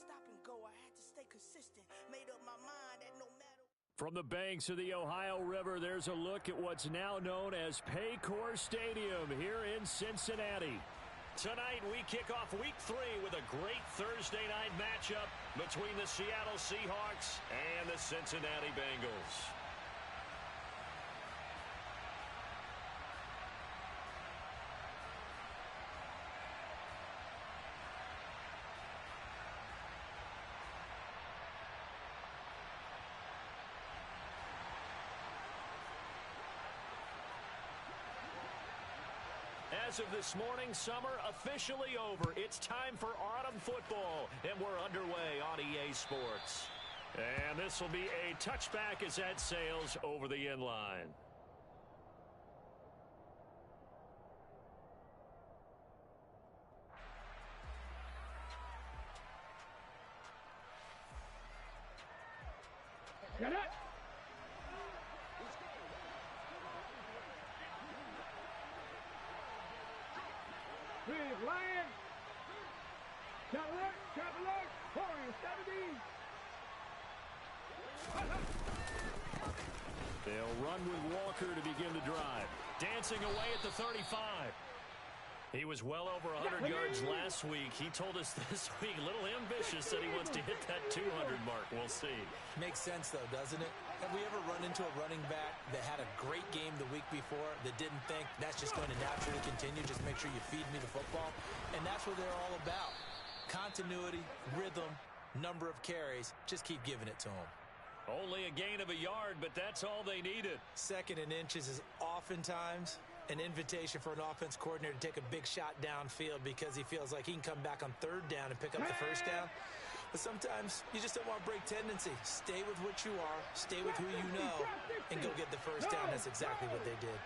stop and go. I had to stay consistent. Made up my mind that no matter. From the banks of the Ohio River, there's a look at what's now known as Paycor Stadium here in Cincinnati. Tonight, we kick off Week 3 with a great Thursday night matchup between the Seattle Seahawks and the Cincinnati Bengals. As of this morning, summer officially over. It's time for autumn football, and we're underway on EA Sports. And this will be a touchback as that sails over the end line. Get it! Lion! Cavalier! Warriors, 70! They'll run with Walker to begin the drive. Dancing away at the 35. He was well over 100 yards last week. He told us this week, a little ambitious, that he wants to hit that 200 mark. We'll see. Makes sense, though, doesn't it? Have we ever run into a running back that had a great game the week before that didn't think that's just going to naturally continue? Just make sure you feed me the football. And that's what they're all about. Continuity, rhythm, number of carries. Just keep giving it to them. Only a gain of a yard, but that's all they needed. Second and inches is oftentimes an invitation for an offense coordinator to take a big shot downfield because he feels like he can come back on third down and pick up the first down. But sometimes you just don't want to break tendency. Stay with what you are, stay with who you know, and go get the first down. That's exactly what they did.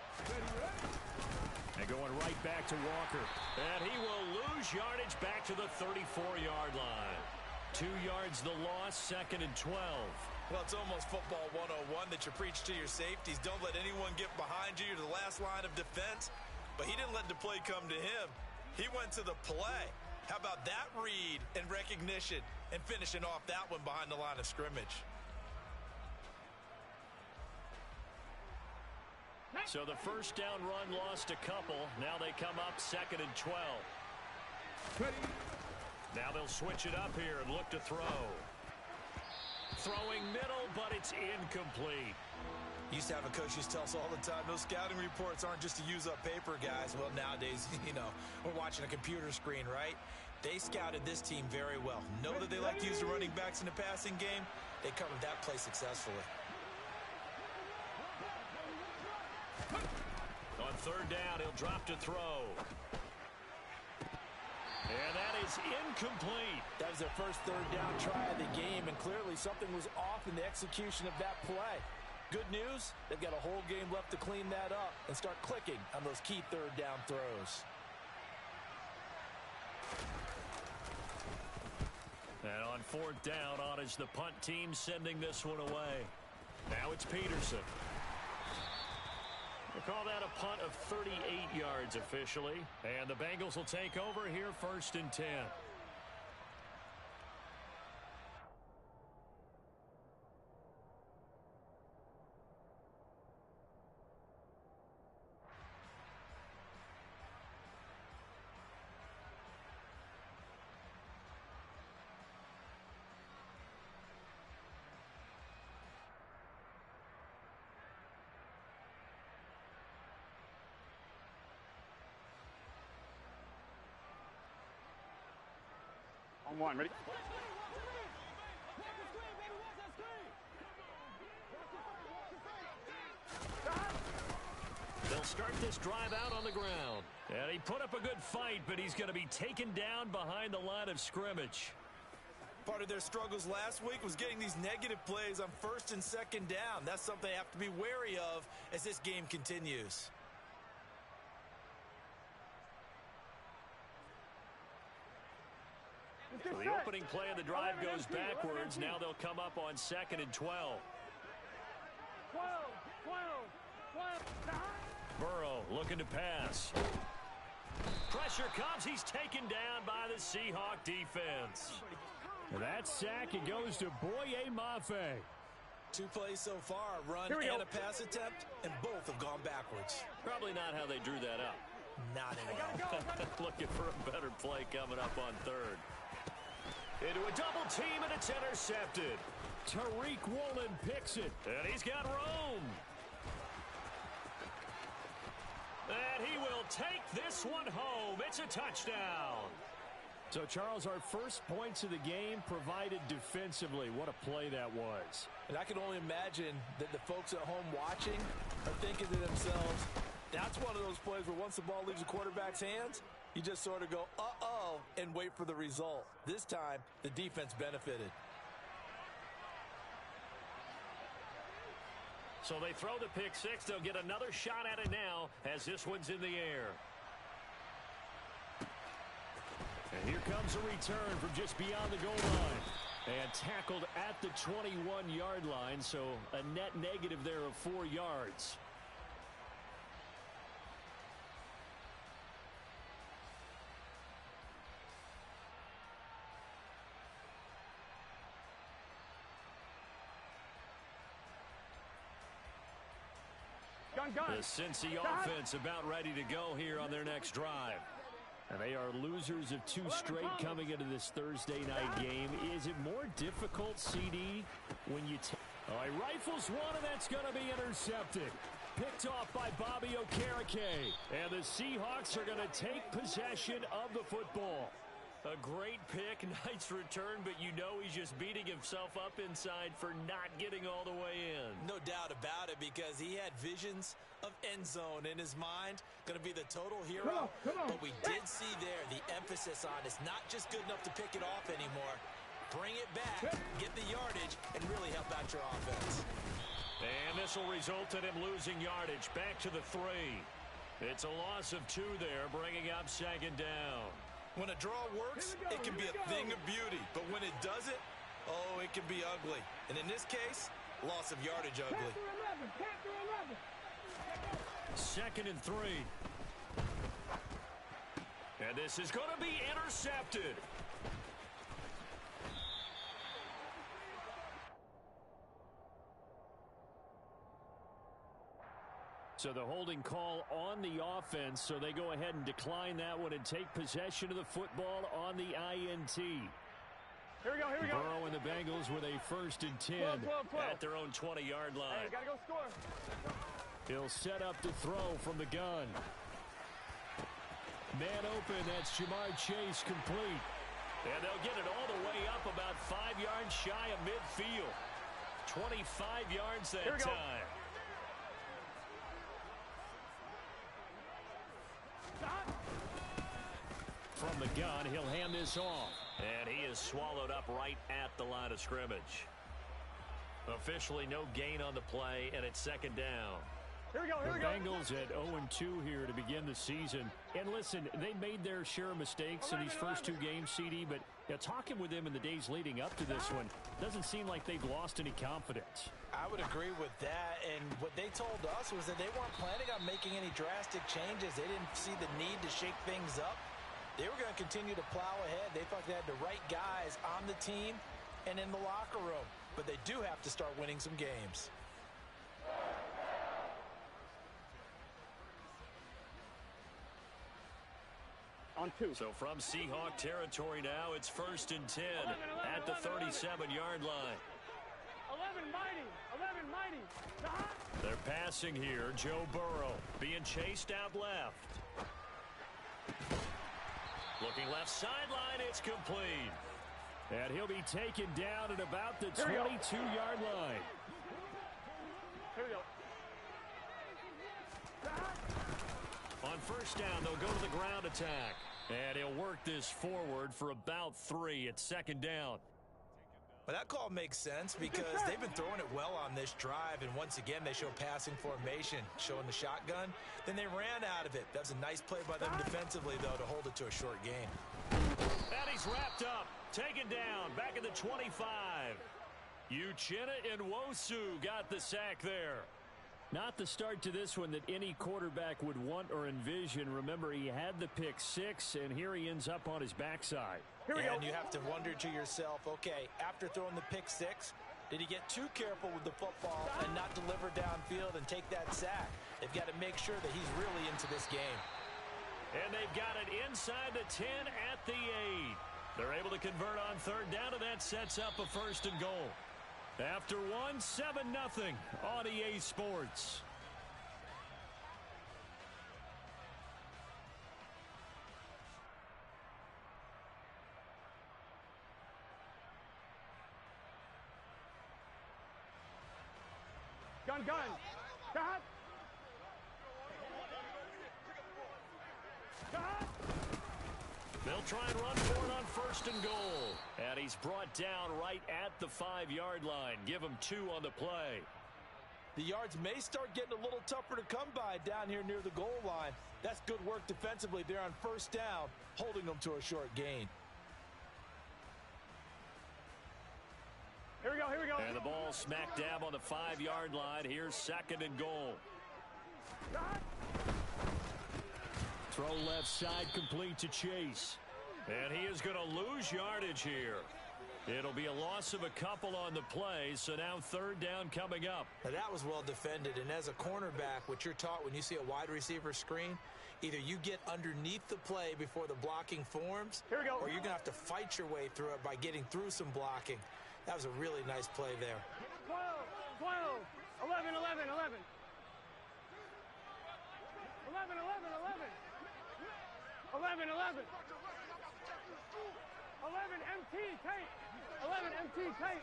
And going right back to Walker. And he will lose yardage back to the 34-yard line. 2 yards the loss, second and 12. Well, it's almost football 101 that you preach to your safeties. Don't let anyone get behind you. You're the last line of defense. But he didn't let the play come to him. He went to the play. How about that read and recognition and finishing off that one behind the line of scrimmage? So the first down run lost a couple. Now they come up second and 12. Now they'll switch it up here and look to throw. Throwing middle, but it's incomplete. Used to have a coach used to tell us all the time, those scouting reports aren't just to use up paper, guys. Well, nowadays, we're watching a computer screen, right? They scouted this team very well. Know that they like to use the running backs in the passing game. They covered that play successfully. On third down, he'll drop to throw. And that is incomplete. That was their first third down try of the game, and clearly something was off in the execution of that play. Good news, they've got a whole game left to clean that up and start clicking on those key third down throws. And on fourth down, on is the punt team sending this one away. Now it's Peterson. We'll call that a punt of 38 yards officially. And the Bengals will take over here first and 10. On one, ready? They'll start this drive out on the ground. And he put up a good fight, but he's going to be taken down behind the line of scrimmage. Part of their struggles last week was getting these negative plays on first and second down. That's something they have to be wary of as this game continues. So the opening play of the drive goes backwards. Now they'll come up on second and 12. Burrow looking to pass. Pressure comes. He's taken down by the Seahawk defense. That sack, it goes to Boye Mafe. 2 plays so far, a run and a pass attempt, and both have gone backwards. Probably not how they drew that up. Not at all. Looking for a better play coming up on third. Into a double team, and it's intercepted. Tariq Woolen picks it, and he's got room. And he will take this one home. It's a touchdown. So, Charles, our first points of the game provided defensively. What a play that was. And I can only imagine that the folks at home watching are thinking to themselves, that's one of those plays where once the ball leaves the quarterback's hands, you just sort of go, uh-oh, and wait for the result. This time, the defense benefited. So they throw the pick six. They'll get another shot at it now as this one's in the air. And here comes a return from just beyond the goal line. And tackled at the 21-yard line, so a net negative there of 4 yards. The Cincy offense about ready to go here on their next drive. And they are losers of 2 straight coming into this Thursday night game. Is it more difficult, CD, when you he rifles one, and that's going to be intercepted. Picked off by Bobby Okereke. And the Seahawks are going to take possession of the football. A great pick, nice return, but you know he's just beating himself up inside for not getting all the way in. No doubt about it, because he had visions of end zone in his mind. Going to be the total hero. But we did see there the emphasis on it's not just good enough to pick it off anymore. Bring it back, get the yardage, and really help out your offense. And this will result in him losing yardage. Back to the 3. It's a loss of 2 there, bringing up second down. When a draw works, it can be a thing of beauty. But when it doesn't, oh, it can be ugly. And in this case, loss of yardage ugly. Second and 3. And this is going to be intercepted. So the holding call on the offense, so they go ahead and decline that one and take possession of the football on the INT. Here we go, here we go. Burrow and the Bengals with a 1st and 10 at their own 20-yard line. Hey, gotta go score. He'll set up to throw from the gun. Man open, that's Jamar Chase complete. And they'll get it all the way up about 5 yards shy of midfield. 25 yards that time. From the gun, he'll hand this off. And he is swallowed up right at the line of scrimmage. Officially no gain on the play, and it's second down. Here we go, here we the go. Bengals at 0-2 here to begin the season. And listen, they made their share of mistakes in these first 2 games, CD, but talking with them in the days leading up to this one, doesn't seem like they've lost any confidence. I would agree with that, and what they told us was that they weren't planning on making any drastic changes. They didn't see the need to shake things up. They were going to continue to plow ahead. They thought they had the right guys on the team and in the locker room, but they do have to start winning some games. On 2. So from Seahawk territory now, it's 1st and 10 at the 37-yard line. 11 mighty. They're passing here. Joe Burrow being chased out left. Looking left sideline, it's complete. And he'll be taken down at about the 22-yard line. Here we go. On first down, they'll go to the ground attack. And he'll work this forward for about 3 at second down. But that call makes sense because they've been throwing it well on this drive, and once again they show passing formation, showing the shotgun. Then they ran out of it. That was a nice play by them defensively, though, to hold it to a short gain. And he's wrapped up, taken down, back at the 25. Uchenna Nwosu got the sack there. Not the start to this one that any quarterback would want or envision. Remember, he had the pick 6, and here he ends up on his backside. Here we go. And you have to wonder to yourself, okay, after throwing the pick six, did he get too careful with the football and not deliver downfield and take that sack? They've got to make sure that he's really into this game. And they've got it inside the 10 at the 8. They're able to convert on third down, and that sets up a 1st and goal. After one, 7-0 on EA Sports. Gun. Got. They'll try and run for it on 1st and goal. And he's brought down right at the 5-yard line. Give him 2 on the play. The yards may start getting a little tougher to come by down here near the goal line. That's good work defensively there on 1st down, holding them to a short gain. Here we go. And the ball smack dab on the 5-yard line. Here's 2nd and goal. Throw left side complete to Chase. And he is going to lose yardage here. It'll be a loss of a couple on the play, so now 3rd down coming up. Now that was well defended, and as a cornerback, what you're taught when you see a wide receiver screen, either you get underneath the play before the blocking forms, Here we go. or you're going to have to fight your way through it by getting through some blocking. That was a really nice play there. 12, 11. 11 MT tape. 11 MT tape.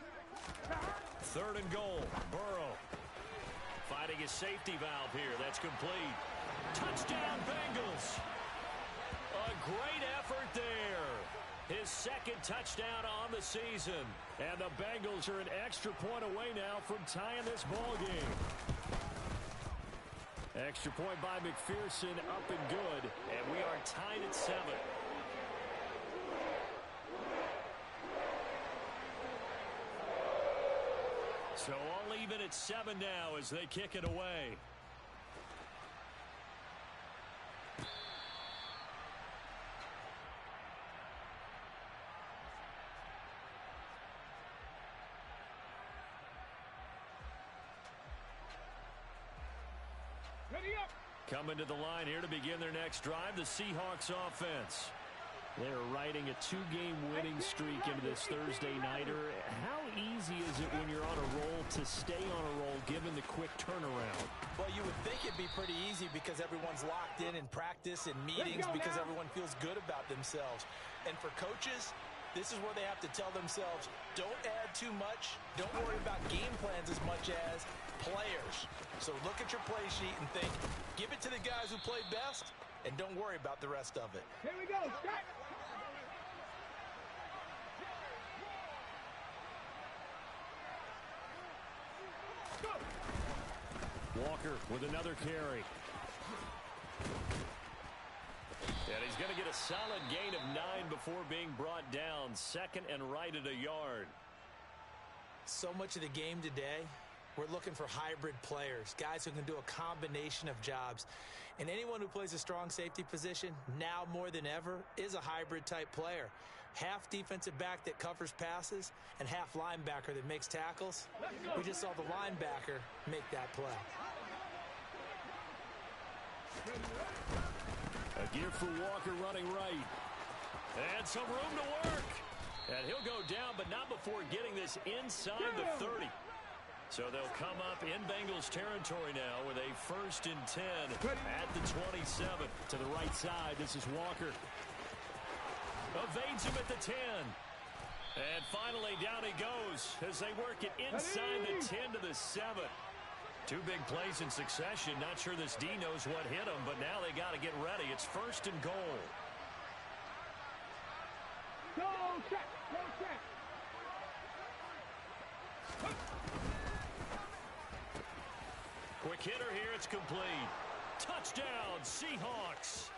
3rd and goal. Burrow finding his safety valve here. That's complete. Touchdown Bengals. A great effort there. His 2nd touchdown on the season. And the Bengals are an extra point away now from tying this ball game. Extra point by McPherson, up and good. And we are tied at 7. So all even at 7 now as they kick it away. Ready up. Coming to the line here to begin their next drive, the Seahawks offense. They're riding a 2-game winning streak into this Thursday nighter. How easy is it when you're on a roll to stay on a roll given the quick turnaround? Well, you would think it'd be pretty easy because everyone's locked in practice and meetings because everyone feels good about themselves. And for coaches, this is where they have to tell themselves, don't add too much. Don't worry about game plans as much as players. So look at your play sheet and think, give it to the guys who play best, and don't worry about the rest of it. Here we go. Start. Walker with another carry. And he's going to get a solid gain of 9 before being brought down. 2nd and right at a yard. So much of the game today, we're looking for hybrid players, guys who can do a combination of jobs. And anyone who plays a strong safety position, now more than ever, is a hybrid type player. Half defensive back that covers passes and half linebacker that makes tackles. We just saw the linebacker make that play. A gear for Walker running right. And some room to work. And he'll go down, but not before getting this inside the 30. So they'll come up in Bengals territory now with a 1st and 10 at the 27. To the right side, this is Walker. Evades him at the 10. And finally down he goes as they work it inside the 10 to the 7. 2 big plays in succession. Not sure this D knows what hit him, but now they got to get ready. It's 1st and goal. Go check. Go check. Quick hitter here. It's complete. Touchdown, Seahawks.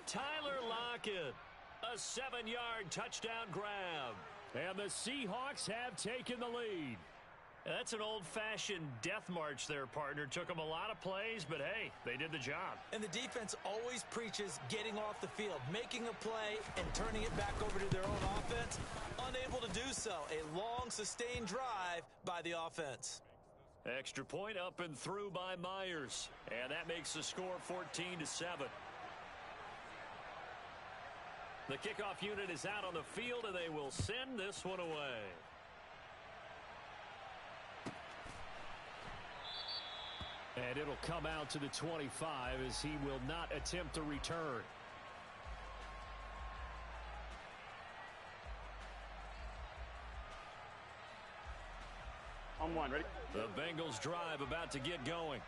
Tyler Lockett. A 7-yard touchdown grab. And the Seahawks have taken the lead. That's an old-fashioned death march there, partner. Took them a lot of plays, but hey, they did the job. And the defense always preaches getting off the field, making a play, and turning it back over to their own offense. Unable to do so. A long, sustained drive by the offense. Extra point up and through by Myers. And that makes the score 14-7. The kickoff unit is out on the field, and they will send this one away. And it'll come out to the 25 as he will not attempt to return. On one, ready? The Bengals drive about to get going.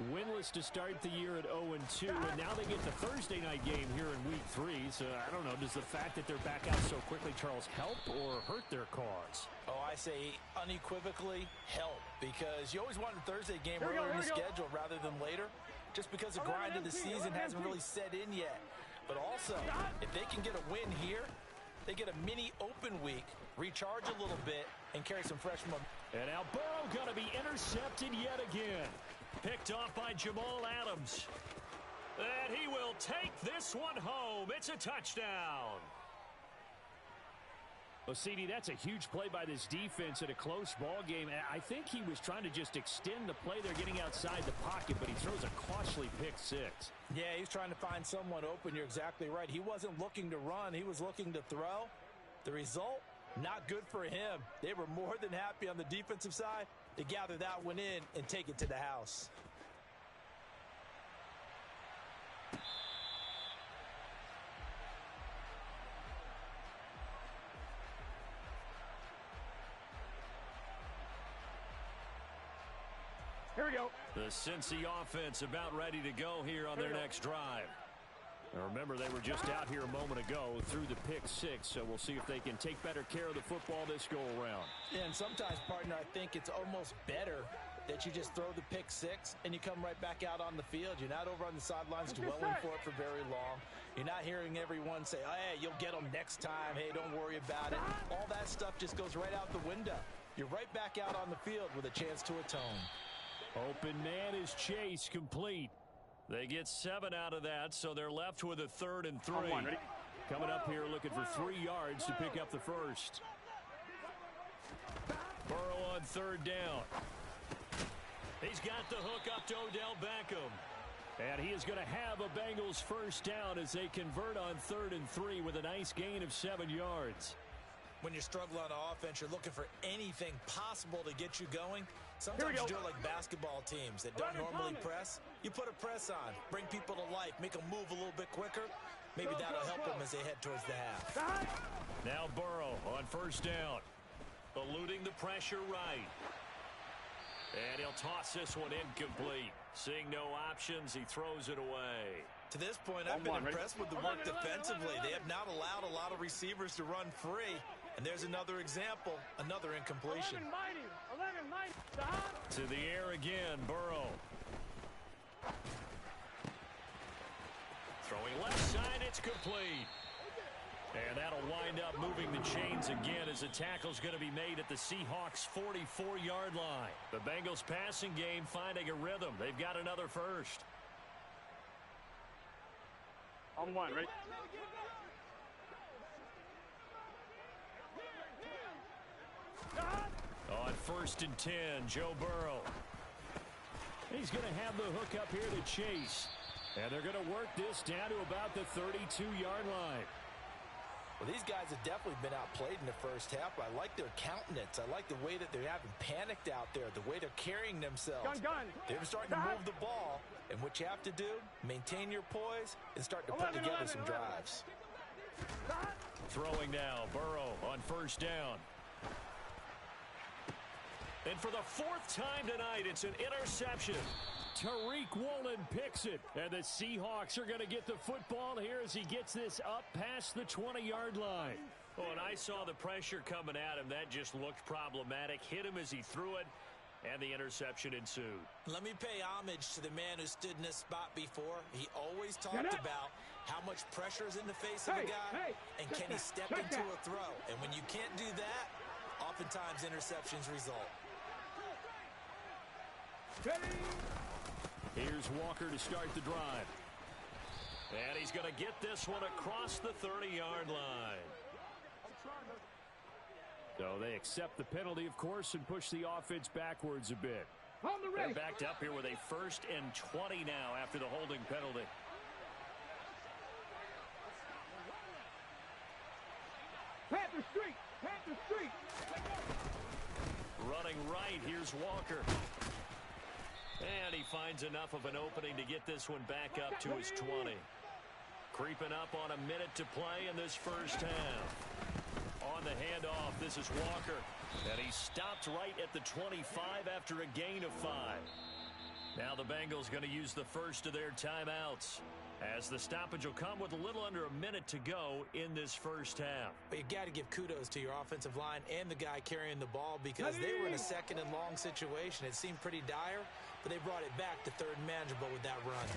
Winless to start the year at 0-2, and now they get the Thursday night game here in Week 3. So, I don't know, does the fact that they're back out so quickly, Charles, help or hurt their cause? Oh, I say unequivocally help, because you always want a Thursday game earlier in the schedule rather than later, just because the grind of the season hasn't really set in yet. But also, if they can get a win here, they get a mini open week, recharge a little bit, and carry some fresh momentum. And now Burrow going to be intercepted yet again. Picked off by Jamal Adams. And he will take this one home. It's a touchdown. Well, CD, that's a huge play by this defense in a close ball game. I think he was trying to just extend the play. They're getting outside the pocket, but he throws a costly pick six. Yeah, he's trying to find someone open. You're exactly right. He wasn't looking to run. He was looking to throw. The result, not good for him. They were more than happy on the defensive side to gather that one in and take it to the house. Here we go. The Cincy offense about ready to go here on their next drive. Now remember, they were just out here a moment ago through the pick six, so we'll see if they can take better care of the football this go-around. Yeah, and sometimes, partner, I think it's almost better that you just throw the pick six and you come right back out on the field. You're not over on the sidelines dwelling for it for very long. You're not hearing everyone say, oh, hey, you'll get them next time. Hey, don't worry about it. All that stuff just goes right out the window. You're right back out on the field with a chance to atone. Open man is Chase, complete. They get 7 out of that, so they're left with a 3rd and 3. Coming up here looking for 3 yards to pick up the first. Burrow on 3rd down. He's got the hook up to Odell Beckham. And he is going to have a Bengals first down as they convert on 3rd and 3 with a nice gain of 7 yards. When you're struggling on offense, you're looking for anything possible to get you going. Sometimes you do it like basketball teams that don't normally press. You put a press on, bring people to life, make them move a little bit quicker. Maybe that'll help them as they head towards the half. Now Burrow on 1st down. Eluding the pressure right. And he'll toss this one incomplete. Seeing no options, he throws it away. To this point, I've been impressed with the work defensively. They have not allowed a lot of receivers to run free. And there's another example, another incompletion. 11 mighty. To the air again, Burrow. Throwing left side, it's complete. And that'll wind up moving the chains again as the tackle's going to be made at the Seahawks' 44-yard line. The Bengals passing game finding a rhythm. They've got another first. On 1, ready? On 1st and 10, Joe Burrow. He's going to have the hook up here to Chase. And they're going to work this down to about the 32-yard line. Well, these guys have definitely been outplayed in the first half. I like their countenance. I like the way that they haven't panicked out there, the way they're carrying themselves. They're starting to move the ball. And what you have to do, maintain your poise and start to put together some drives. Throwing now, Burrow on 1st down. And for the 4th time tonight, it's an interception. Tariq Woolen picks it. And the Seahawks are going to get the football here as he gets this up past the 20-yard line. Oh, and I saw the pressure coming at him. That just looked problematic. Hit him as he threw it, and the interception ensued. Let me pay homage to the man who stood in this spot before. He always talked about how much pressure is in the face of a guy, and can he step into a throw. And when you can't do that, oftentimes interceptions result. Here's Walker to start the drive. And he's going to get this one across the 30-yard line. So they accept the penalty, of course, and push the offense backwards a bit. They're backed up here with a 1st and 20 now after the holding penalty. Panther Street! Panther Street! Running right, here's Walker. And he finds enough of an opening to get this one back up to his 20. Creeping up on a minute to play in this first half. On the handoff, this is Walker. And he stopped right at the 25 after a gain of 5. Now the Bengals going to use the first of their timeouts, as the stoppage will come with a little under a minute to go in this first half. But you got to give kudos to your offensive line and the guy carrying the ball, because they were in a 2nd and long situation. It seemed pretty dire, but they brought it back to 3rd and manageable with that run.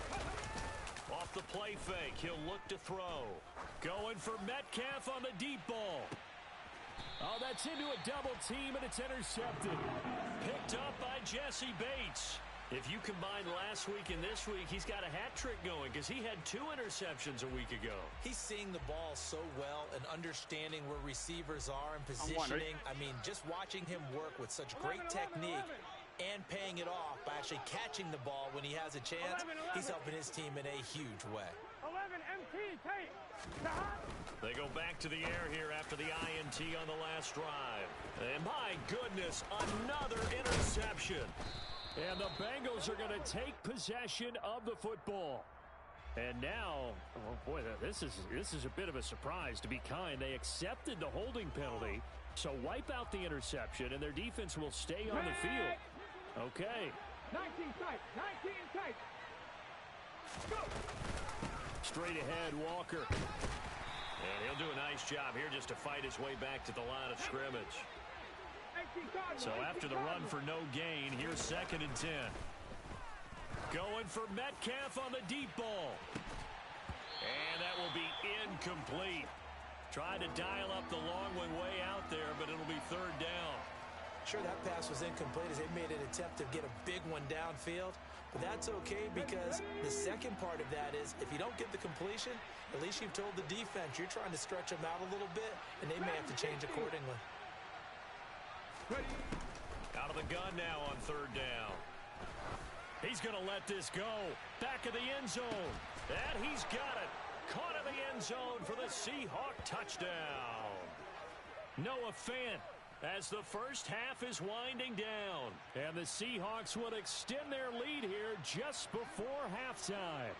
Off the play fake, he'll look to throw. Going for Metcalf on the deep ball. Oh, that's into a double team, and it's intercepted. Picked up by Jesse Bates. If you combine last week and this week, he's got a hat trick going, because he had 2 interceptions a week ago. He's seeing the ball so well and understanding where receivers are and positioning. I mean, just watching him work with such great technique and paying it off by actually catching the ball when he has a chance, he's helping his team in a huge way. 11 MT, Tate. They go back to the air here after the INT on the last drive. And my goodness, another interception. And the Bengals are going to take possession of the football. And now, oh boy, this is a bit of a surprise, to be kind. They accepted the holding penalty, so wipe out the interception, and their defense will stay on the field. Okay. 19 tight, 19 tight. Go. Straight ahead, Walker. And he'll do a nice job here just to fight his way back to the line of scrimmage. So after the run for no gain, here's 2nd and 10. Going for Metcalf on the deep ball. And that will be incomplete. Tried to dial up the long one way out there, but it'll be 3rd down. Sure, that pass was incomplete as they made an attempt to get a big one downfield. But that's okay, because the second part of that is, if you don't get the completion, at least you've told the defense you're trying to stretch them out a little bit, and they may have to change accordingly. Out of the gun now on 3rd down. He's going to let this go. Back of the end zone. And he's got it. Caught in the end zone for the Seahawk touchdown. Noah Fant, as the first half is winding down. And the Seahawks will extend their lead here just before halftime.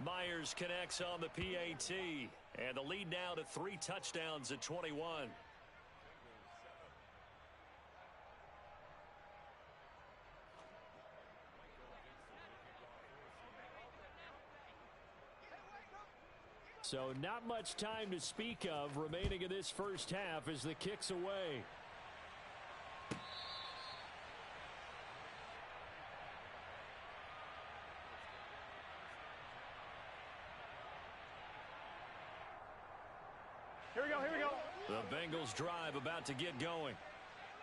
Myers connects on the PAT. And the lead now to 3 touchdowns at 21. So not much time to speak of remaining in this first half as the kick's away. Here we go, here we go. The Bengals drive about to get going.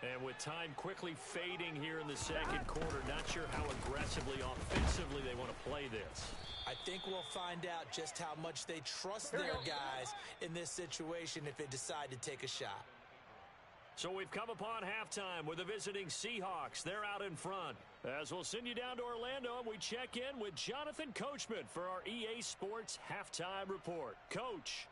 And with time quickly fading here in the second quarter, not sure how aggressively, offensively they want to play this. I think we'll find out just how much they trust their guys in this situation if they decide to take a shot. So we've come upon halftime with the visiting Seahawks. They're out in front. As we'll send you down to Orlando, and we check in with Jonathan Coachman for our EA Sports Halftime Report. Coach.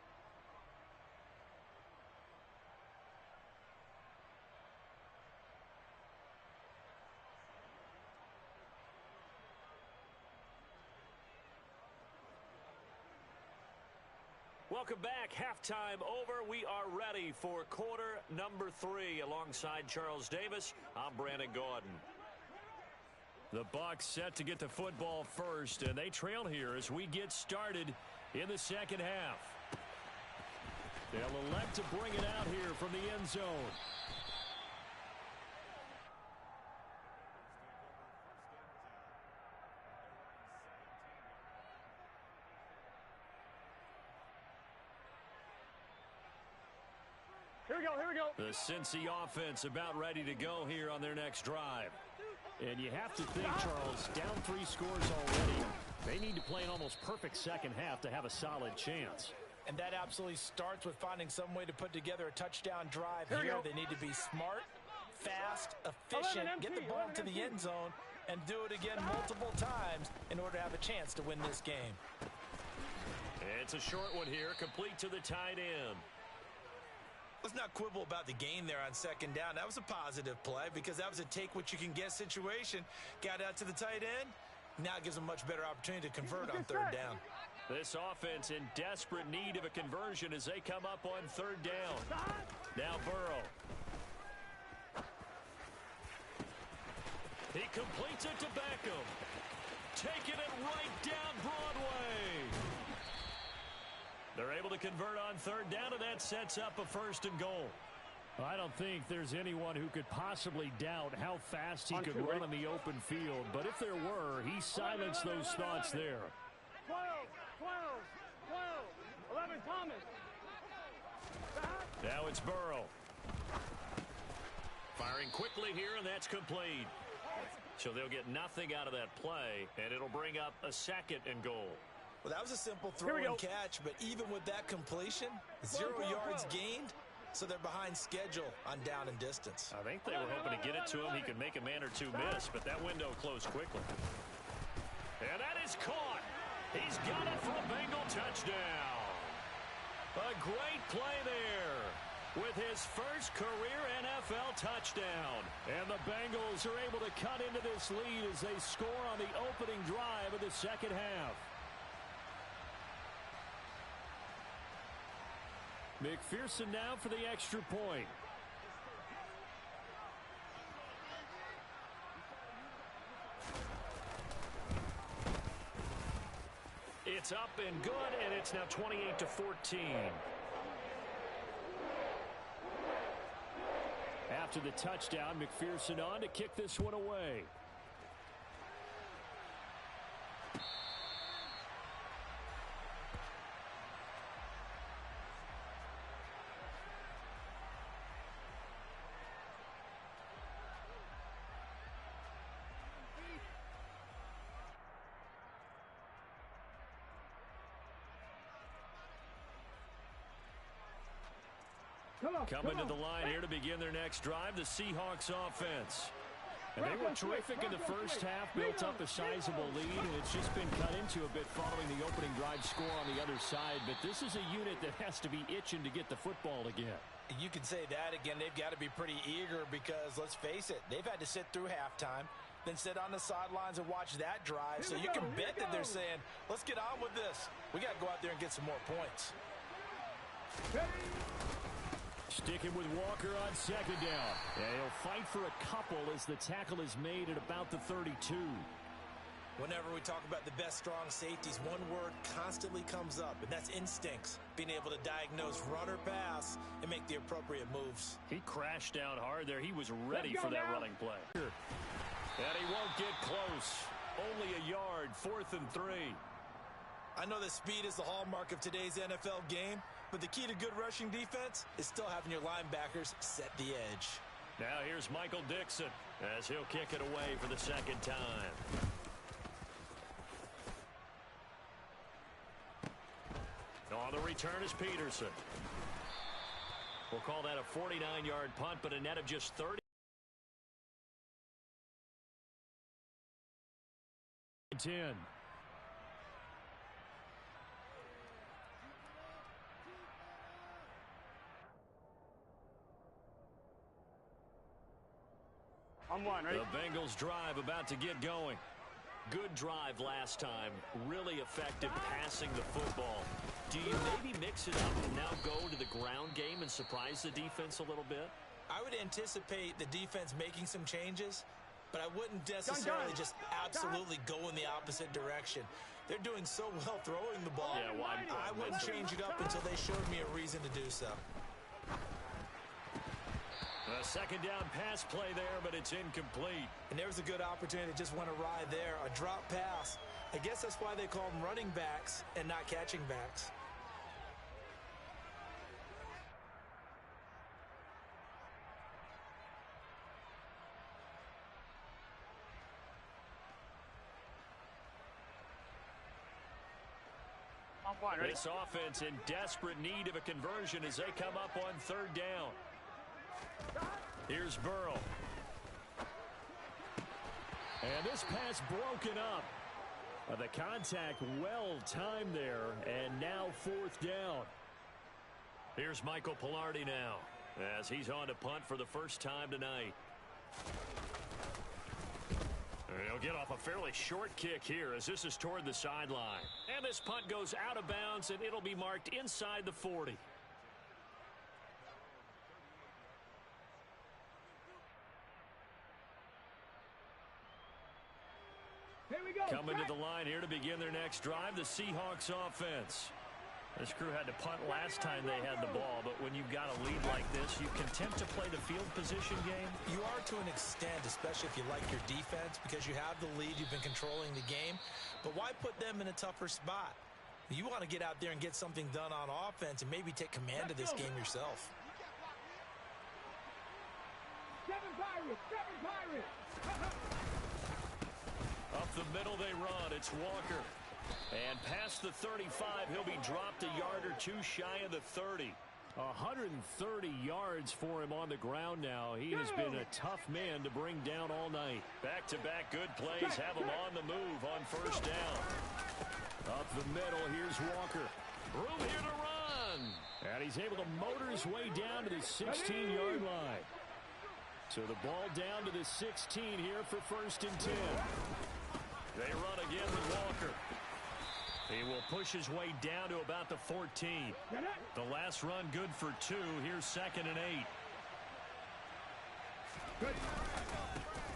Welcome back. Halftime over. We are ready for quarter number 3. Alongside Charles Davis, I'm Brandon Gordon. The Bucs set to get the football first, and they trail here as we get started in the second half. They'll elect to bring it out here from the end zone. Here we go. The Cincy offense about ready to go here on their next drive. And you have to think, Charles, down 3 scores already. They need to play an almost perfect second half to have a solid chance. And that absolutely starts with finding some way to put together a touchdown drive here. They need to be smart, fast, efficient, get the ball to the end zone, and do it again multiple times in order to have a chance to win this game. It's a short one here, complete to the tight end. Let's not quibble about the gain there on second down. That was a positive play because that was a take-what-you-can-get situation. Got out to the tight end. Now it gives them a much better opportunity to convert on third down. This offense in desperate need of a conversion as they come up on third down. Now Burrow. He completes it to Beckham. Taking it right down Broadway. They're able to convert on third down, and that sets up a 1st and goal. I don't think there's anyone who could possibly doubt how fast he could run in the open field. But if there were, he silenced those thoughts there. 12, 11, Thomas. Now it's Burrow. Firing quickly here, and that's complete. So they'll get nothing out of that play, and it'll bring up a 2nd and goal. Well, that was a simple throw and catch, but even with that completion, 0 yards gained, so they're behind schedule on down and distance. I think they were hoping to get it to him. He could make a man or two miss, but that window closed quickly. And that is caught. He's got it for a Bengal touchdown. A great play there with his first career NFL touchdown. And the Bengals are able to cut into this lead as they score on the opening drive of the second half. McPherson now for the extra point. It's up and good, and it's now 28-14. After the touchdown, McPherson on to kick this one away. Coming to the line here to begin their next drive, the Seahawks offense. And they were terrific in the first half, built up a sizable lead, and it's just been cut into a bit following the opening drive score on the other side. But this is a unit that has to be itching to get the football again. You can say that again. They've got to be pretty eager because, let's face it, they've had to sit through halftime, then sit on the sidelines and watch that drive. So you can bet that they're saying, let's get on with this. We got to go out there and get some more points. Sticking with Walker on second down. And he'll fight for a couple as the tackle is made at about the 32. Whenever we talk about the best strong safeties, one word constantly comes up, and that's instincts. Being able to diagnose run or pass and make the appropriate moves. He crashed down hard there. He was ready for that running play. And he won't get close. Only a yard, 4th and 3. I know that speed is the hallmark of today's NFL game, but the key to good rushing defense is still having your linebackers set the edge. Now here's Michael Dixon as he'll kick it away for the second time. On the return is Peterson. We'll call that a 49-yard punt, but a net of just 30. 10. I'm one, right? The Bengals drive about to get going. Good drive last time. Really effective passing the football. Do you maybe mix it up and now go to the ground game and surprise the defense a little bit? I would anticipate the defense making some changes, but I wouldn't necessarily just absolutely go in the opposite direction. They're doing so well throwing the ball. Yeah, well, I wouldn't change it up until they showed me a reason to do so. A second down pass play there, but it's incomplete. And there was a good opportunity that just went awry there. A drop pass. I guess that's why they call them running backs and not catching backs. point. Ready? This offense in desperate need of a conversion as they come up on third down. Here's Burrow. And this pass broken up. The contact well timed there, and now fourth down. Here's Michael Pilardi now as he's on to punt for the first time tonight. He'll get off a fairly short kick here as this is toward the sideline. And this punt goes out of bounds, and it'll be marked inside the 40. Here we go. Coming to the line here to begin their next drive, the Seahawks offense. This crew had to punt last time they had the ball, but when you've got a lead like this, you can tempt to play the field position game. You are to an extent, especially if you like your defense, because you have the lead, you've been controlling the game. But why put them in a tougher spot? You want to get out there and get something done on offense and maybe take command of this game yourself. Seven Pirates. Up the middle they run. It's Walker. And past the 35, he'll be dropped a yard or two shy of the 30. 130 yards for him on the ground now. He has been a tough man to bring down all night. Back-to-back good plays have him on the move on first down. Up the middle, here's Walker. Room here to run. And he's able to motor his way down to the 16-yard line. So the ball down to the 16 here for first and 10. They run again with Walker. He will push his way down to about the 14. The last run good for 2. Here's second and 8.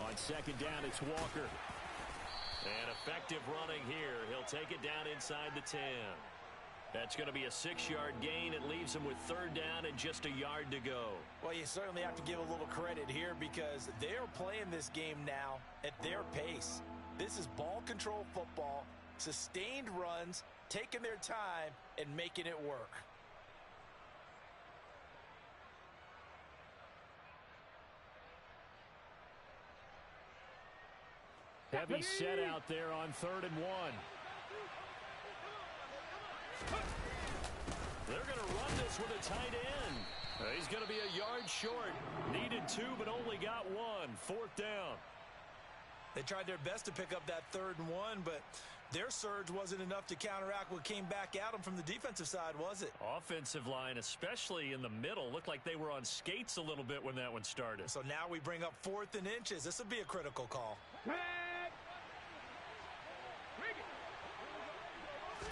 On second down, it's Walker. And effective running here. He'll take it down inside the 10. That's going to be a 6-yard gain. It leaves him with third down and just a yard to go. Well, you certainly have to give a little credit here because they're playing this game now at their pace. This is ball control football, sustained runs, taking their time, and making it work. Heavy set out there on 3rd and 1. They're going to run this with a tight end. He's going to be a yard short. Needed 2, but only got 1. 4th down. They tried their best to pick up that 3rd and 1, but their surge wasn't enough to counteract what came back at them from the defensive side, was it? Offensive line, especially in the middle, looked like they were on skates a little bit when that one started. So now we bring up 4th and inches. This will be a critical call.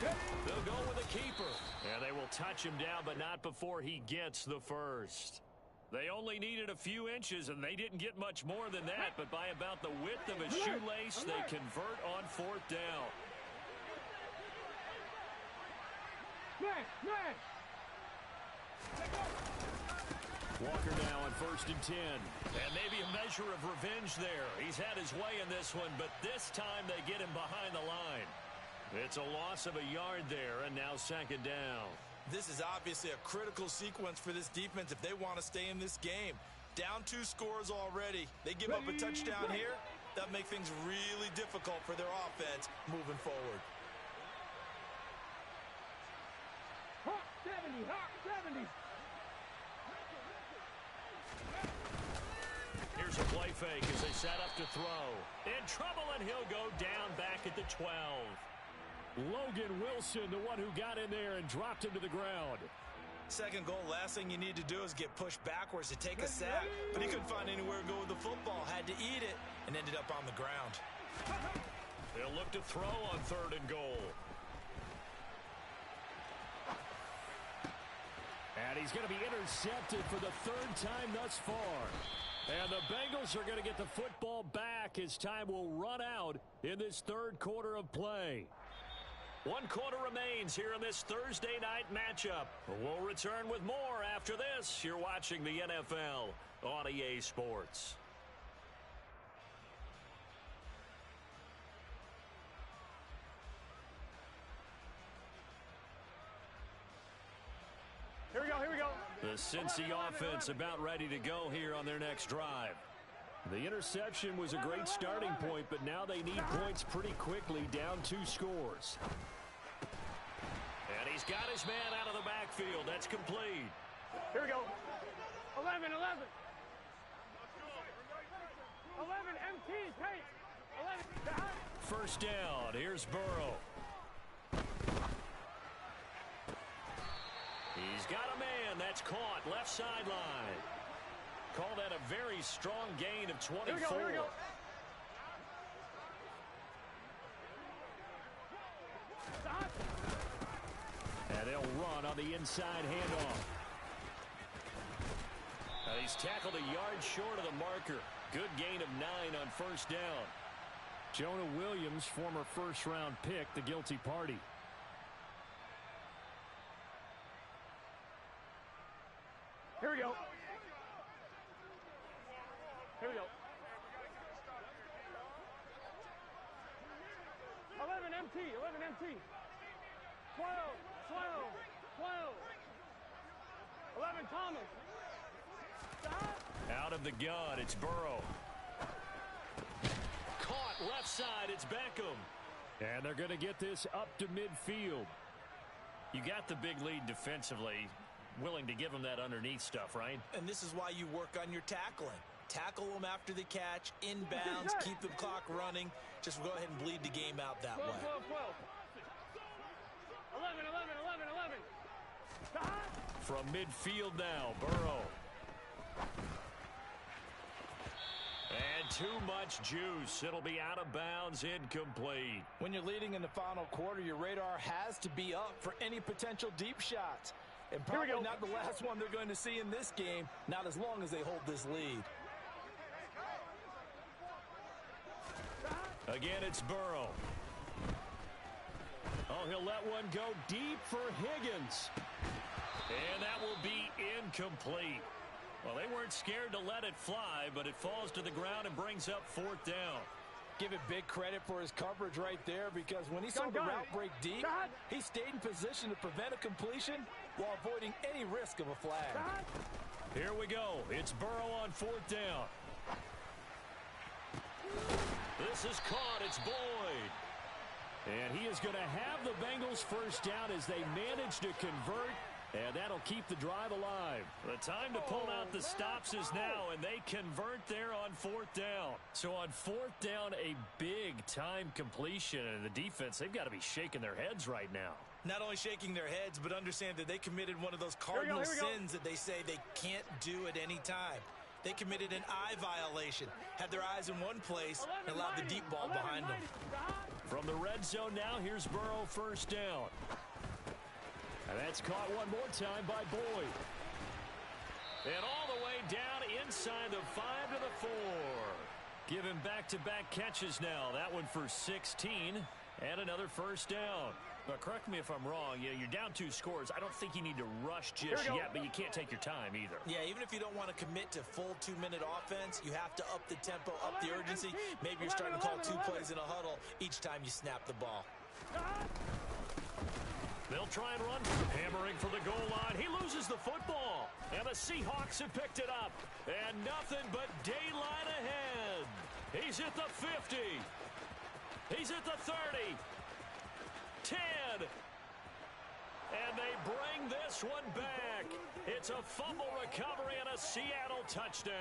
They'll go with a keeper. And they will touch him down, but not before he gets the first. They only needed a few inches, and they didn't get much more than that. But by about the width of a shoelace, they convert on 4th down. Walker now on 1st and 10. And maybe a measure of revenge there. He's had his way in this one, but this time they get him behind the line. It's a loss of a yard there, and now 2nd down. This is obviously a critical sequence for this defense if they want to stay in this game. Down 2 scores already. They give up a touchdown here. That'll make things really difficult for their offense moving forward. Hawk 70. Here's a play fake as they set up to throw. In trouble, and he'll go down back at the 12. Logan Wilson, the one who got in there and dropped him to the ground. Second goal, last thing you need to do is get pushed backwards to take a sack. But he couldn't find anywhere to go with the football, had to eat it, and ended up on the ground. They'll look to throw on 3rd and goal. And he's going to be intercepted for the 3rd time thus far. And the Bengals are going to get the football back as time will run out in this 3rd quarter of play. 1 quarter remains here in this Thursday night matchup. We'll return with more after this. You're watching the NFL on EA Sports. Here we go. The Cincy offense about ready to go here on their next drive. The interception was a great starting point, but now they need points pretty quickly, down 2 scores. And He's got his man out of the backfield. That's complete. Here we go. 11, 11. 11, MT, Tate. 11, First down. Here's Burrow. He's got a man. That's caught. Left sideline. Call that a very strong gain of 24. Here we go. Stop. And they'll run on the inside handoff. And he's tackled a yard short of the marker. Good gain of 9 on first down. Jonah Williams, former first-round pick, the guilty party. Here we go. Here we go. 11 MT, 11 MT. 12, 12, 12. 11 Thomas. Stop. Out of the gun, it's Burrow. Caught left side, it's Beckham. And they're going to get this up to midfield. You got the big lead defensively. Willing to give them that underneath stuff, right? And this is why you work on your tackling. Tackle them after the catch, inbounds, keep the clock running. Just go ahead and bleed the game out that 12, way. 12, 12. 11, 11, 11, 11. Stop. From midfield now, Burrow. And too much juice. It'll be out of bounds, incomplete. When you're leading in the final quarter, your radar has to be up for any potential deep shots. And probably not the last one they're going to see in this game, not as long as they hold this lead. Again, it's Burrow. Oh, he'll let one go deep for Higgins. And that will be incomplete. Well, they weren't scared to let it fly, but it falls to the ground and brings up fourth down. Give it big credit for his coverage right there, because when he saw the route break deep, he stayed in position to prevent a completion while avoiding any risk of a flag. Here we go. It's Burrow on fourth down. This is caught. It's Boyd. And he is going to have the Bengals first down as they manage to convert. And that'll keep the drive alive. The time to pull out the stops is now, and they convert there on fourth down. So on fourth down, a big-time completion. And the defense, they've got to be shaking their heads right now. Not only shaking their heads, but understand that they committed one of those cardinal sins that they say they can't do at any time. They committed an eye violation, had their eyes in one place, and allowed the deep ball behind them. From the red zone now, here's Burrow first down. And that's caught one more time by Boyd. And all the way down inside the 5 to the 4. Giving back-to-back catches now. That one for 16 and another first down. Now, correct me if I'm wrong. You're down 2 scores. I don't think you need to rush just yet, but you can't take your time either. Yeah, even if you don't want to commit to full 2-minute offense, you have to up the tempo, up the urgency. Maybe you're starting to call 2 plays in a huddle each time you snap the ball. They'll try and run, hammering for the goal line. He loses the football, and the Seahawks have picked it up. And nothing but daylight ahead. He's at the 50. He's at the 30. 10. And they bring this one back. It's a fumble recovery and a Seattle touchdown.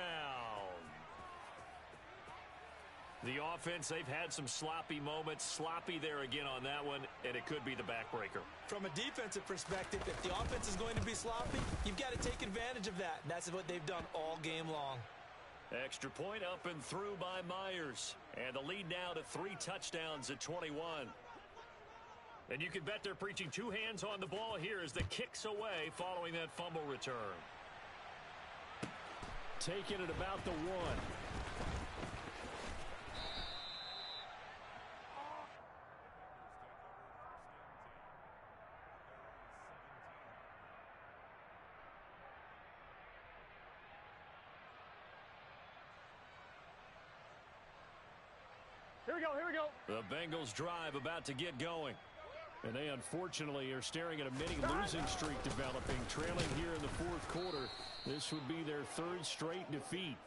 The offense, they've had some sloppy moments. Sloppy there again on that one, and it could be the backbreaker. From a defensive perspective, if the offense is going to be sloppy, you've got to take advantage of that. And that's what they've done all game long. Extra point up and through by Myers. And the lead now to 3 touchdowns at 21. And you can bet they're preaching 2 hands on the ball here as the kick's away following that fumble return. Taking it about the 1. Here we go, here we go. The Bengals drive about to get going. And they unfortunately are staring at a mini losing streak developing, trailing here in the 4th quarter. This would be their 3rd straight defeat.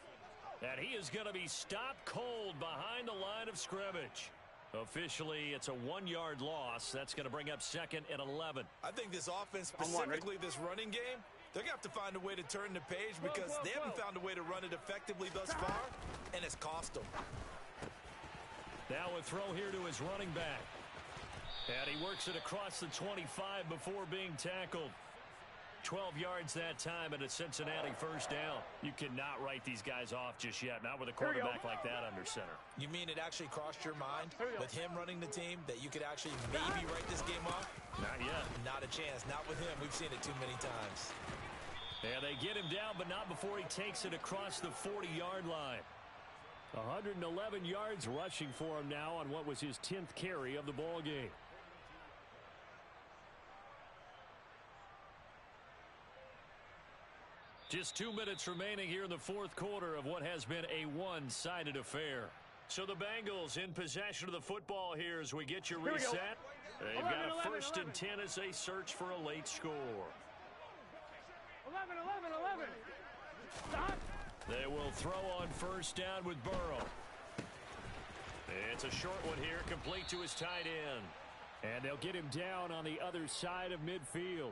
And he is going to be stopped cold behind the line of scrimmage. Officially, it's a 1-yard loss. That's going to bring up 2nd and 11. I think this offense, specifically this running game, they're going to have to find a way to turn the page because they haven't found a way to run it effectively thus far, and it's cost them. Now a throw here to his running back. And he works it across the 25 before being tackled. 12 yards that time and a Cincinnati first down. You cannot write these guys off just yet, not with a quarterback like that under center. You mean it actually crossed your mind with him running the team that you could actually maybe write this game off? Not yet. Not a chance. Not with him. We've seen it too many times. And they get him down, but not before he takes it across the 40-yard line. 111 yards rushing for him now on what was his 10th carry of the ball game. Just 2 minutes remaining here in the fourth quarter of what has been a one-sided affair. So the Bengals in possession of the football here as we get you reset. They've got a 1st and 10 as they search for a late score. 11. Stop. They will throw on 1st down with Burrow. It's a short one here, complete to his tight end. And they'll get him down on the other side of midfield.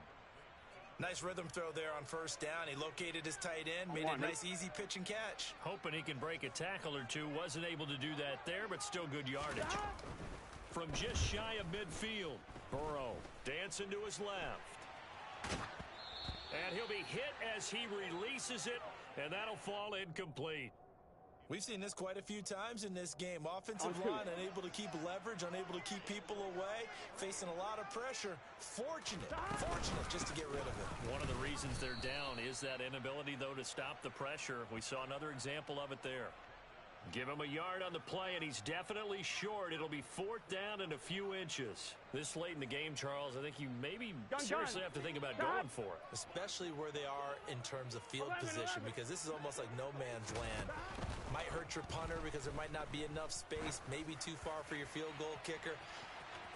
Nice rhythm throw there on 1st down. He located his tight end, made it a nice easy pitch and catch. Hoping he can break a tackle or two. Wasn't able to do that there, but still good yardage. From just shy of midfield, Burrow dancing to his left. And he'll be hit as he releases it, and that'll fall incomplete. We've seen this quite a few times in this game. Offensive line unable to keep leverage, unable to keep people away, facing a lot of pressure. Fortunate just to get rid of it. One of the reasons they're down is that inability, though, to stop the pressure. We saw another example of it there. Give him a yard on the play, and he's definitely short. It'll be 4th down and a few inches. This late in the game, Charles, I think you maybe seriously have to think about going for it. Especially where they are in terms of field position, because this is almost like no man's land. Might hurt your punter because there might not be enough space, maybe too far for your field goal kicker.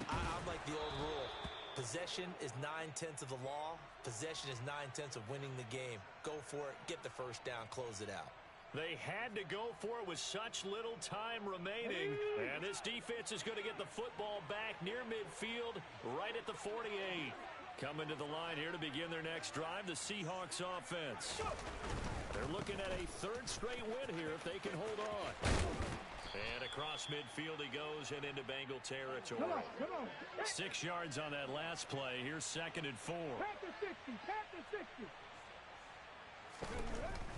I'm like the old rule. Possession is 9/10 of the law. Possession is 9/10 of winning the game. Go for it, get the 1st down, close it out. They had to go for it with such little time remaining. And this defense is going to get the football back near midfield, right at the 48. Coming to the line here to begin their next drive, the Seahawks offense. They're looking at a 3rd straight win here if they can hold on. And across midfield he goes and into Bengal territory. 6 yards on that last play. Here's 2nd and 4. Panther 60.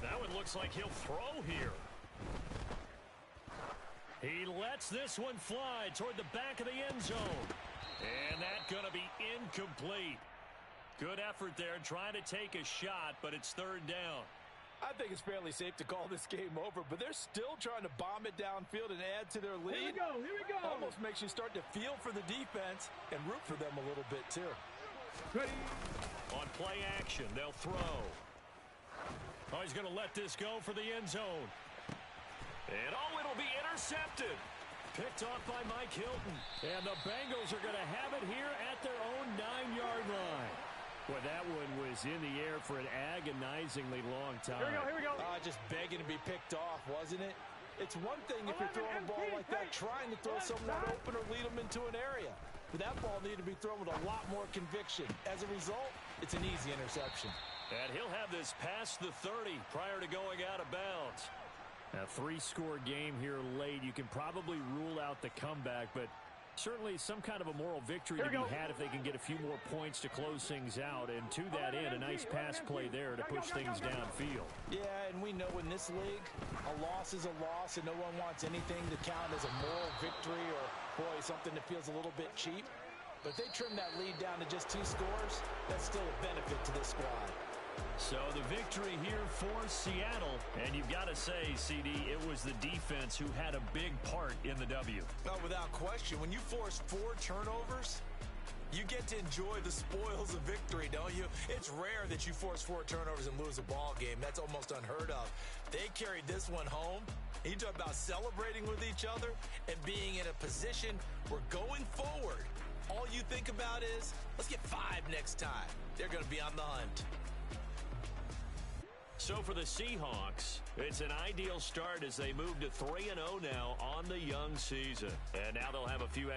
That one looks like he'll throw here. He lets this one fly toward the back of the end zone. And that's going to be incomplete. Good effort there trying to take a shot, but it's 3rd down. I think it's fairly safe to call this game over, but they're still trying to bomb it downfield and add to their lead. Here we go. Almost makes you start to feel for the defense and root for them a little bit, too. Ready. On play action, they'll throw. Oh, he's going to let this go for the end zone. And, it'll be intercepted. Picked off by Mike Hilton. And the Bengals are going to have it here at their own 9-yard line. Well, that one was in the air for an agonizingly long time. Here we go. Just begging to be picked off, wasn't it? It's one thing if you're throwing a ball like that, trying to throw someone open or lead them into an area. But that ball needed to be thrown with a lot more conviction. As a result, it's an easy interception. And he'll have this past the 30 prior to going out of bounds. A 3-score game here late. You can probably rule out the comeback, but certainly some kind of a moral victory to be had if they can get a few more points to close things out. And to that end, a nice pass play there to push things downfield. Yeah, and we know in this league, a loss is a loss, and no one wants anything to count as a moral victory or, boy, something that feels a little bit cheap. But if they trim that lead down to just 2 scores, that's still a benefit to this squad. So the victory here for Seattle. And you've got to say, CD, it was the defense who had a big part in the W. Well, without question, when you force 4 turnovers, you get to enjoy the spoils of victory, don't you? It's rare that you force 4 turnovers and lose a ball game. That's almost unheard of. They carried this one home. You talk about celebrating with each other and being in a position where going forward, all you think about is, let's get 5 next time. They're going to be on the hunt. So for the Seahawks, it's an ideal start as they move to 3-0 now on the young season. And now they'll have a few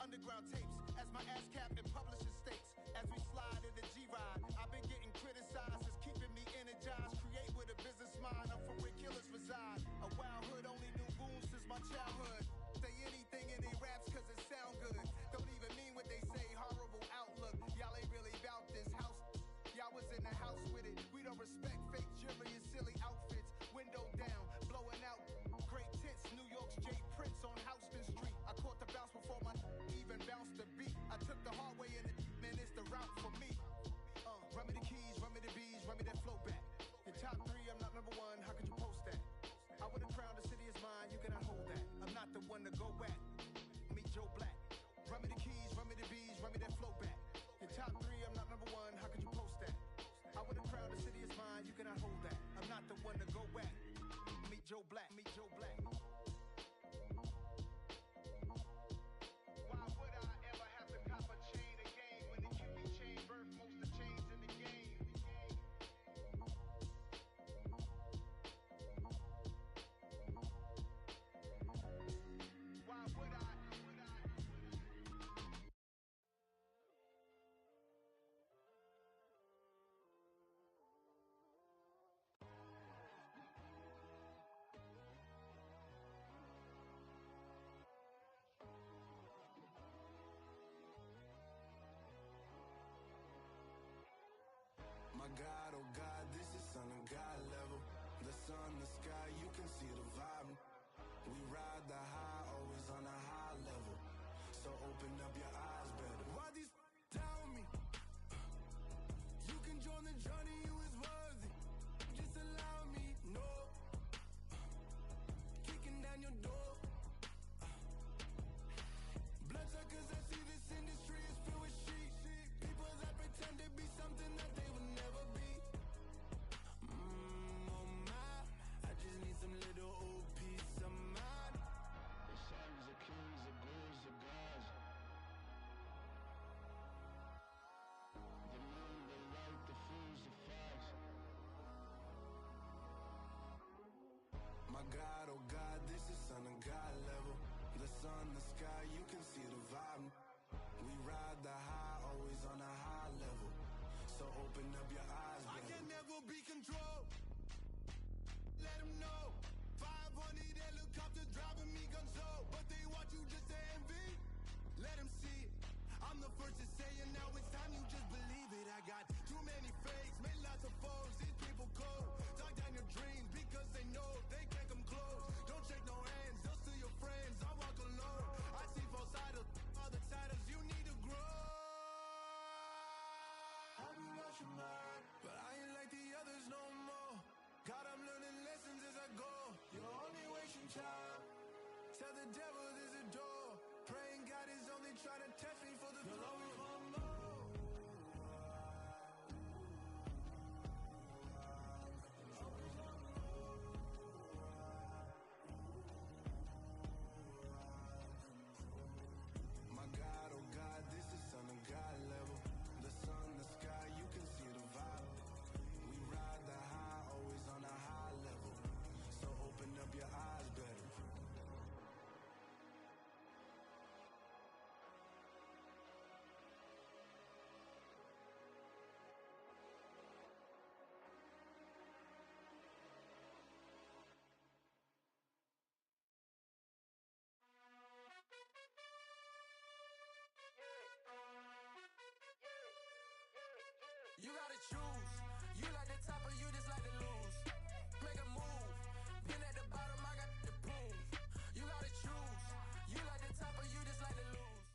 Underground tapes as my ass cap and publishing stakes. As we God, oh God, this is son of God level. The sun, the sky, you can see the vibe. We ride the high, always on a high level. So open up your eyes better. Why these tell me? You can join the journey, you is worthy. Just allow me, no. Kicking down your door. Bloodsuckers, I see this industry is filled with sheep. People that pretend to be something that they will never be. Oh my, I just need some little old peace of mind. The sons of kings, the gurus, the gods. The moon, the light, the fools, the facts. My God, oh God, this is son of God level. The sun, the sky, you can see the vibe. We ride the high, always on a high level. So open up your eyes, baby. I can never be controlled. Let them know. 500 helicopters driving me gonzo. But they watch you just to envy. Let them see it. I'm the first to say it, now it's time you just believe it. I got too many fakes, made lots of foes. These people cold. Talk down your dreams because they know they can't come close. Don't shake no hands, they'll steal your friends. I walk alone. I see false idols, other titles, you need to grow. I've been watching mine, but I ain't like the others no more. God, I'm learning lessons as I go. You're only wasting time. Tell the devil there's a door. Praying God is only trying to test me for the glory for more. My God, oh God, this is son of God level. The sun, the sky, you can see the vibe. We ride the high, always on a high level. So open up your eyes better. You gotta choose. You like the top or you just like to lose. Make a move. Pin at the bottom, I got the proof. You gotta choose. You like the top or you just like to lose.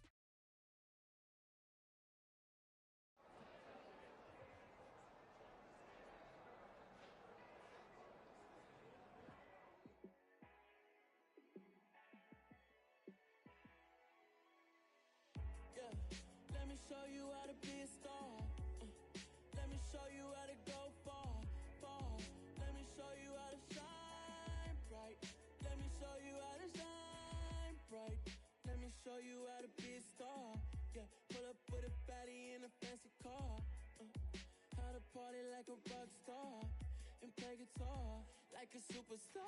Yeah, let me show you how to be a star. Let me show you how to go far, far. Let me show you how to shine bright. Let me show you how to shine bright. Let me show you how to be a star. Yeah, pull up with a baddie in a fancy car. How to party like a rock star and play guitar like a superstar.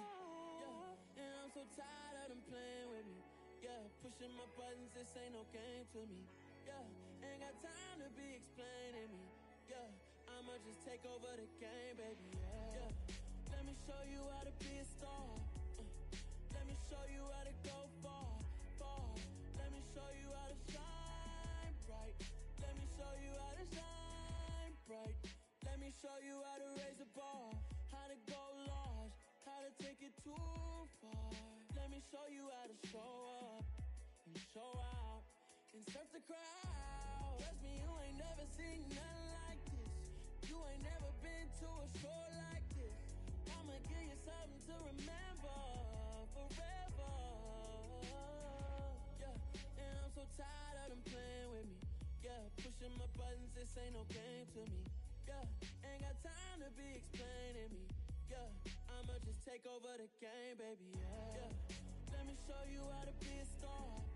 Yeah, and I'm so tired of them playing with me. Yeah, pushing my buttons, this ain't no game to me. Yeah, ain't got time to be explaining me. Yeah, I'ma just take over the game, baby. Yeah, let me show you how to be a star. Let me show you how to go far, far. Let me show you how to shine bright. Let me show you how to shine bright. Let me show you how to raise the bar, how to go large, how to take it too far. Let me show you how to show up and show out and surf the crowd. Trust me, you ain't never seen nothing like this. You ain't never been to a show like this. I'ma give you something to remember forever. Yeah, and I'm so tired of them playing with me. Yeah, pushing my buttons, this ain't no game to me. Yeah, ain't got time to be explaining me. Yeah, I'ma just take over the game, baby. Yeah, let me show you how to be a star.